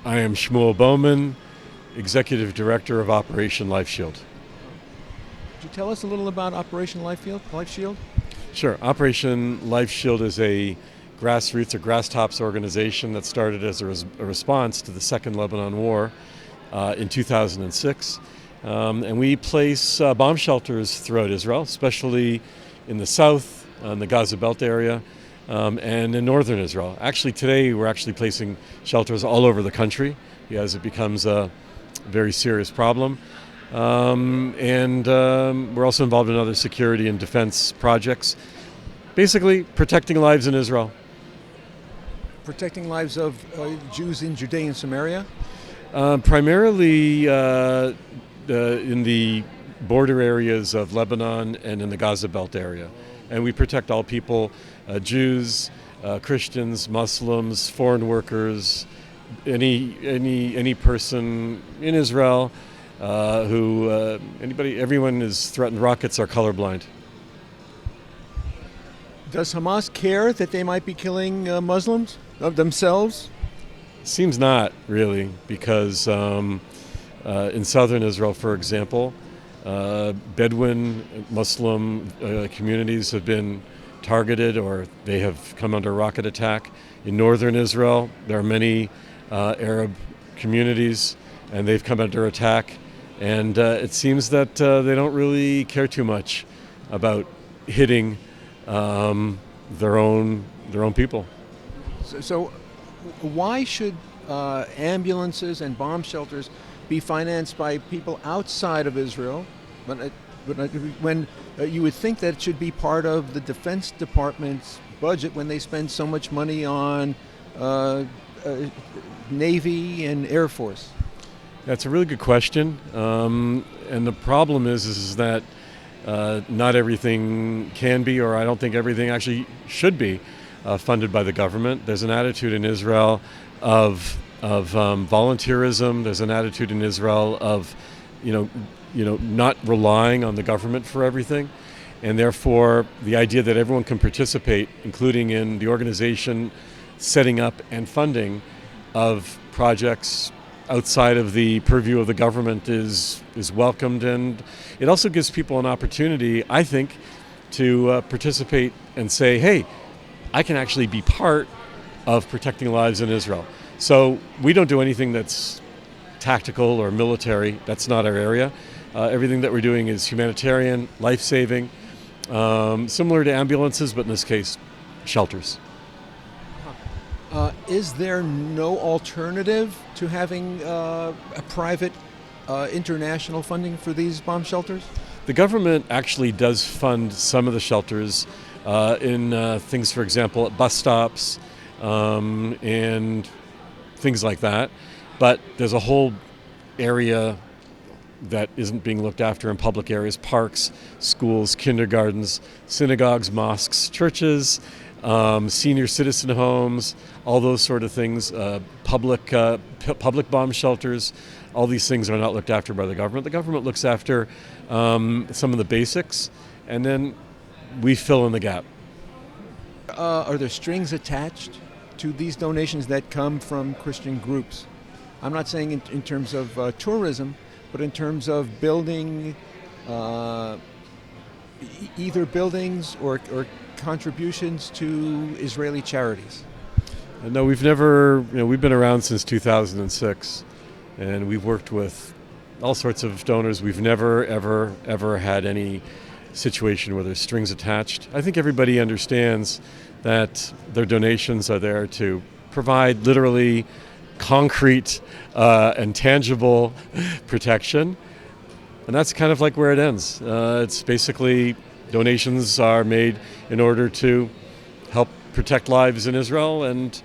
I am Shmuel Bowman, Executive Director of Operation Lifeshield. Could you tell us a little about Operation Lifeshield? Sure. Operation Lifeshield is a grassroots or grasstops organization that started as a response to the Second Lebanon War in 2006. And we place bomb shelters throughout Israel, especially in the south, in the Gaza Belt area, and in northern Israel. Actually, today we're actually placing shelters all over the country as it becomes a very serious problem. And we're also involved in other security and defense projects, basically protecting lives in Israel. Protecting lives of Jews in Judea and Samaria? Primarily in the border areas of Lebanon and in the Gaza Belt area. And we protect all people, Jews, Christians, Muslims, foreign workers, any person in Israel everyone is threatened. Rockets are colorblind. Does Hamas care that they might be killing Muslims of themselves? Seems not really, because in southern Israel, for example, Bedouin Muslim communities have been targeted or they have come under rocket attack. In northern Israel, there are many Arab communities and they've come under attack. And it seems that they don't really care too much about hitting their own people. So why should ambulances and bomb shelters be financed by people outside of Israel, when you would think that it should be part of the Defense Department's budget when they spend so much money on Navy and Air Force? That's a really good question. And the problem is that not everything can be, or I don't think everything actually should be funded by the government. There's an attitude in Israel of volunteerism. There's an attitude in Israel of, not relying on the government for everything, and therefore the idea that everyone can participate, including in the organization, setting up and funding of projects outside of the purview of the government is welcomed, and it also gives people an opportunity, I think, to participate and say, hey, I can actually be part of protecting lives in Israel. So we don't do anything that's tactical or military. That's not our area. Everything that we're doing is humanitarian, life-saving, similar to ambulances, but in this case, shelters. Is there no alternative to having a private international funding for these bomb shelters? The government actually does fund some of the shelters in things, for example, at bus stops and things like that. But there's a whole area that isn't being looked after in public areas: parks, schools, kindergartens, synagogues, mosques, churches, senior citizen homes, all those sort of things, public bomb shelters. All these things are not looked after by the government. The government looks after some of the basics, and then we fill in the gap. Are there strings attached to these donations that come from Christian groups? I'm not saying in terms of tourism, but in terms of building, either buildings or contributions to Israeli charities. No, we've never, we've been around since 2006, and we've worked with all sorts of donors. We've never, ever had any situation where there's strings attached. I think everybody understands that their donations are there to provide literally concrete and tangible protection, and that's kind of like where it ends. It's basically donations are made in order to help protect lives in Israel, and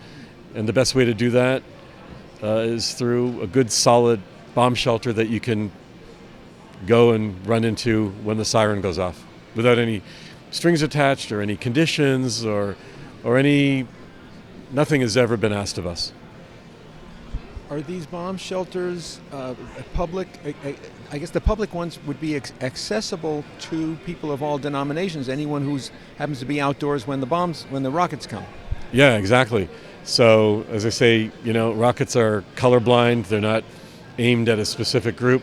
the best way to do that is through a good, solid bomb shelter that you can go and run into when the siren goes off, without any strings attached or any conditions or nothing has ever been asked of us. Are these bomb shelters public? I guess the public ones would be accessible to people of all denominations, anyone who happens to be outdoors when the rockets come. Yeah, exactly. So, as I say, rockets are colorblind. They're not aimed at a specific group.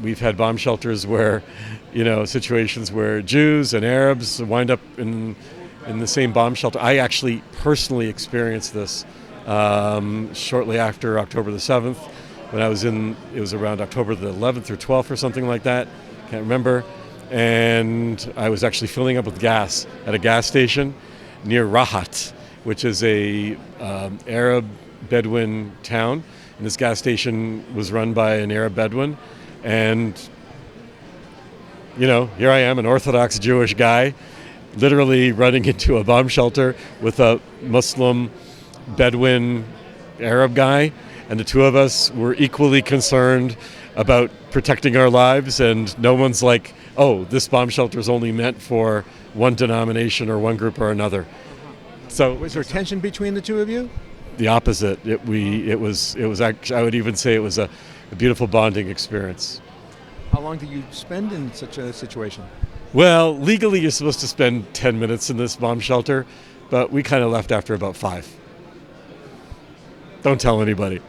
We've had bomb shelters where, situations where Jews and Arabs wind up in the same bomb shelter. I actually personally experienced this shortly after October the 7th. When I was it was around October the 11th or 12th or something like that. Can't remember. And I was actually filling up with gas at a gas station near Rahat, which is a Arab Bedouin town. And this gas station was run by an Arab Bedouin. And, here I am, an Orthodox Jewish guy, literally running into a bomb shelter with a Muslim Bedouin Arab guy. And the two of us were equally concerned about protecting our lives. And no one's like, oh, this bomb shelter is only meant for one denomination or one group or another. So Was there tension between the two of you? The opposite. It was actually, I would even say it was a beautiful bonding experience. How long do you spend in such a situation? Well, legally you're supposed to spend 10 minutes in this bomb shelter, but we kind of left after about 5. Don't tell anybody.